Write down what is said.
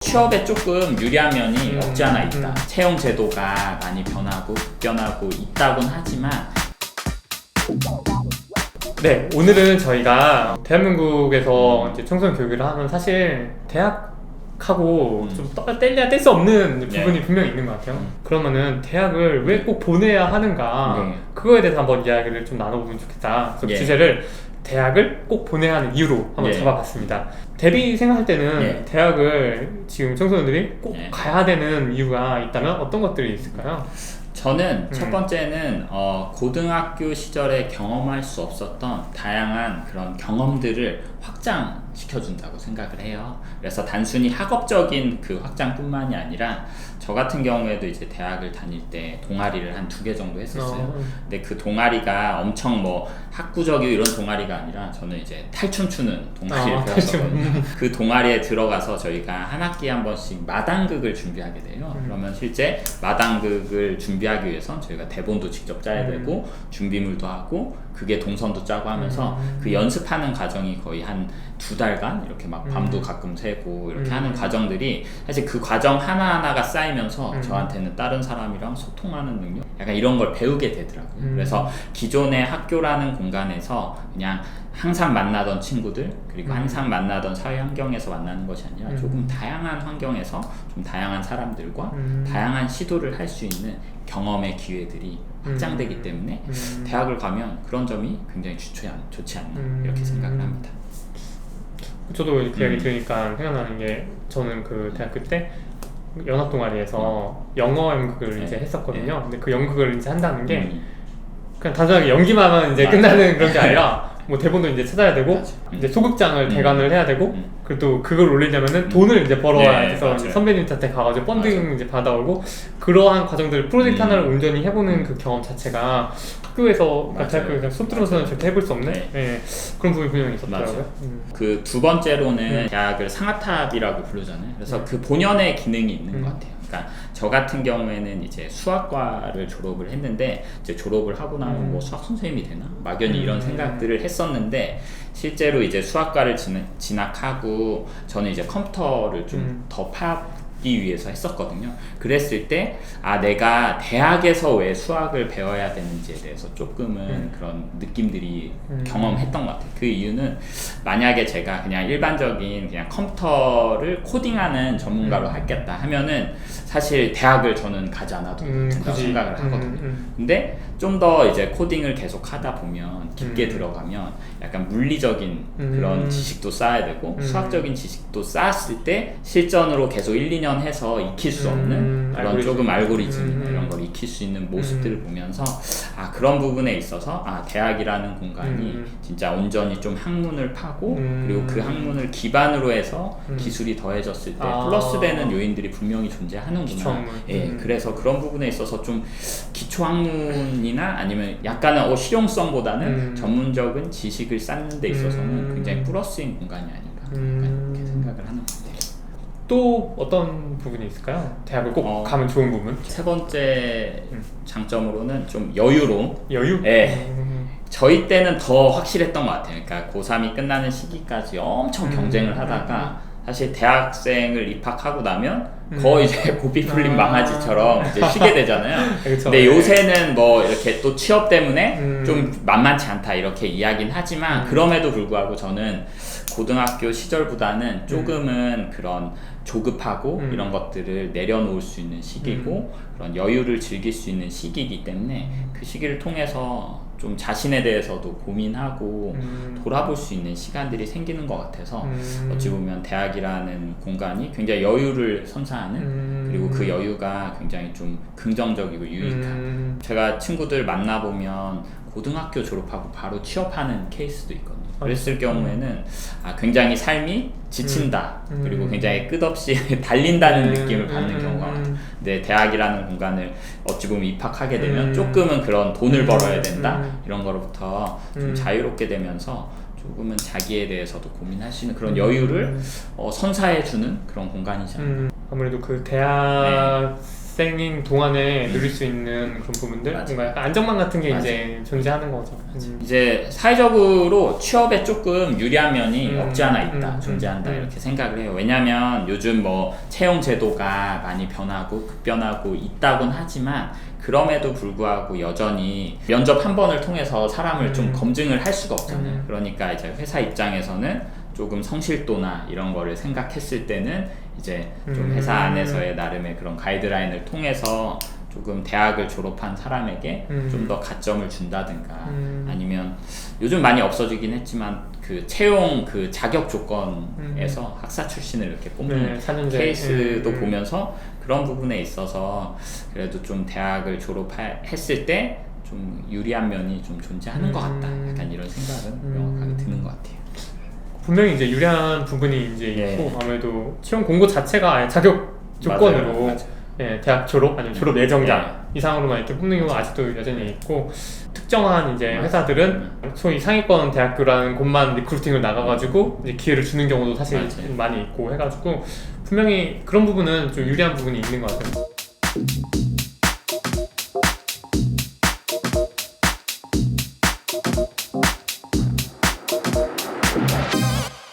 취업에 조금 유리한 면이 없지 않아 있다. 음. 채용 제도가 많이 변하고 급변하고 있다곤 하지만 네, 오늘은 저희가 대한민국에서 이제 청소년 교육을 하면 사실 대학하고 좀 뗄래야 뗄 수 없는 부분이 분명히 있는 것 같아요. 그러면은 대학을 왜 꼭 보내야 하는가, 그거에 대해서 한번 이야기를 좀 나눠보면 좋겠다. 그래서 주제를 대학을 꼭 보내야 하는 이유로 한번 잡아봤습니다. 대비 생각할 때는 대학을 지금 청소년들이 꼭 가야 되는 이유가 있다면 어떤 것들이 있을까요? 저는 첫 번째는 고등학교 시절에 경험할 수 없었던 다양한 그런 경험들을 확장시켜준다고 생각을 해요. 그래서 단순히 학업적인 그 확장뿐만이 아니라 저 같은 경우에도 이제 대학을 다닐 때 동아리를 한 2개 정도 했었어요. 근데 그 동아리가 엄청 뭐 학구적이고 이런 동아리가 아니라 저는 이제 탈춤 추는 동아리를 배웠었거든요. 그 동아리에 들어가서 저희가 한 학기에 한 번씩 마당극을 준비하게 돼요. 그러면 실제 마당극을 준비하기 위해서 저희가 대본도 직접 짜야 되고 준비물도 하고 그게 동선도 짜고 하면서 그 연습하는 과정이 거의 한 2달간 이렇게 막 밤도 가끔 새고 이렇게 하는 과정들이 사실 그 과정 하나하나가 쌓이면서 저한테는 다른 사람이랑 소통하는 능력? 약간 이런 걸 배우게 되더라고요. 그래서 기존의 학교라는 공간에서 그냥 항상 만나던 친구들 그리고 항상 만나던 사회 환경에서 만나는 것이 아니라 조금 다양한 환경에서 좀 다양한 사람들과 다양한 시도를 할 수 있는 경험의 기회들이 확장되기 때문에 대학을 가면 그런 점이 굉장히 좋지 않나 이렇게 생각을 합니다. 저도 이렇게 이야기 들으니까 생각나는 게, 저는 그 대학교 때 연합 동아리에서 영어 연극을 이제 했었거든요. 근데 그 연극을 이제 한다는 게 그냥 단순하게 연기만 하면 이제 끝나는 그런 게 아니라 뭐 대본도 이제 찾아야 되고 이제 소극장을 대관을 해야 되고 그리고 또 그걸 올리려면은 돈을 이제 벌어야 돼서 이제 선배님한테 가가지고 펀딩 이제 받아오고, 그러한 과정들을 프로젝트 하나를 온전히 해보는 그 경험 자체가 학교에서 대학교 그냥 수업 들어서는 절대 해볼 수 없는 그런 부분이 분명히 있었더라고요. 그 두 번째로는 대학을 상아탑이라고 부르잖아요. 그래서 그 본연의 기능이 있는 것 같아요. 그러니까 저 같은 경우에는 이제 수학과를 졸업을 했는데 이제 졸업을 하고 나면 뭐 수학 선생님이 되나? 막연히 이런 생각들을 했었는데 실제로 이제 수학과를 진학하고 저는 이제 컴퓨터를 좀 더 파기 위해서 했었거든요. 그랬을 때 내가 대학에서 왜 수학을 배워야 되는지에 대해서 조금은 그런 느낌들이 경험했던 것 같아요. 그 이유는 만약에 제가 그냥 일반적인 그냥 컴퓨터를 코딩하는 전문가로 하겠다 하면은 사실 대학을 저는 가지 않아도 된다고 생각을 하거든요. 근데 좀 더 이제 코딩을 계속 하다 보면 깊게 들어가면 약간 물리적인 그런 지식도 쌓아야 되고 수학적인 지식도 쌓았을 때 실전으로 계속 1, 2년 해서 익힐 수 없는 그런 조금 알고리즘 이런 걸 익힐 수 있는 모습들을 보면서 그런 부분에 있어서 대학이라는 공간이 진짜 온전히 좀 학문을 파고 그리고 그 학문을 기반으로 해서 기술이 더해졌을 때 플러스 되는 요인들이 분명히 존재하는구나. 그래서 그런 부분에 있어서 좀 기초 학문이나 아니면 약간은 실용성보다는 전문적인 지식을 쌓는 데 있어서는 굉장히 플러스인 공간이 아닌가 이렇게 생각을 하는 것 같아요. 또 어떤 부분이 있을까요? 대학을 꼭 가면 좋은 부분? 세 번째 장점으로는 좀 여유로움. 여유? 저희 때는 더 확실했던 것 같아요. 그러니까 고3이 끝나는 시기까지 엄청 경쟁을 하다가 사실 대학생을 입학하고 나면 거의 이제 고삐 풀린 망아지처럼 이제 쉬게 되잖아요. 근데 요새는 뭐 이렇게 또 취업 때문에 좀 만만치 않다 이렇게 이야기는 하지만 그럼에도 불구하고 저는 고등학교 시절보다는 조금은 그런 조급하고 이런 것들을 내려놓을 수 있는 시기고 그런 여유를 즐길 수 있는 시기이기 때문에 그 시기를 통해서 좀 자신에 대해서도 고민하고 돌아볼 수 있는 시간들이 생기는 것 같아서 어찌 보면 대학이라는 공간이 굉장히 여유를 선사하는 그리고 그 여유가 굉장히 좀 긍정적이고 유익한 제가 친구들 만나보면 고등학교 졸업하고 바로 취업하는 케이스도 있거든요. 그랬을 경우에는 굉장히 삶이 지친다 그리고 굉장히 끝없이 달린다는 느낌을 받는 경우가 많아요. 근데 대학이라는 공간을 어찌 보면 입학하게 되면 조금은 그런 돈을 벌어야 된다 이런 거로부터 좀 자유롭게 되면서 조금은 자기에 대해서도 고민할 수 있는 그런 여유를 선사해주는 그런 공간이지 않나. 아무래도 그 대학 대학생인 동안에 누릴 수 있는 그런 부분들, 맞아. 뭔가 약간 안정망 같은 게 맞아. 이제 존재하는 거죠. 이제 사회적으로 취업에 조금 유리한 면이 없지 않아 있다, 존재한다, 음. 이렇게 생각을 해요. 왜냐면 요즘 뭐 채용 제도가 많이 변하고 급변하고 있다곤 하지만 그럼에도 불구하고 여전히 면접 한 번을 통해서 사람을 좀 검증을 할 수가 없잖아요. 그러니까 이제 회사 입장에서는 조금 성실도나 이런 거를 생각했을 때는 이제 좀 회사 안에서의 나름의 그런 가이드라인을 통해서 조금 대학을 졸업한 사람에게 좀 더 가점을 준다든가 아니면 요즘 많이 없어지긴 했지만 그 채용 그 자격 조건에서 학사 출신을 이렇게 뽑는 4년제. 케이스도 보면서 그런 부분에 있어서 그래도 좀 대학을 졸업했을 때 좀 유리한 면이 좀 존재하는 것 같다, 약간 이런 생각은 명확하게 드는 것 같아요. 분명히 이제 유리한 부분이 이제 예. 있고 아무래도 채용 공고 자체가 아예 자격 조건으로 맞아요. 예, 대학 졸업 아니면 졸업 예정자 예. 이상으로만 이렇게 뽑는 경우가 아직도 여전히 있고 특정한 이제 회사들은 소위 상위권 대학교라는 곳만 리크루팅을 나가가지고 이제 기회를 주는 경우도 사실 맞아요. 많이 있고 해가지고 분명히 그런 부분은 좀 유리한 부분이 있는 것 같아요.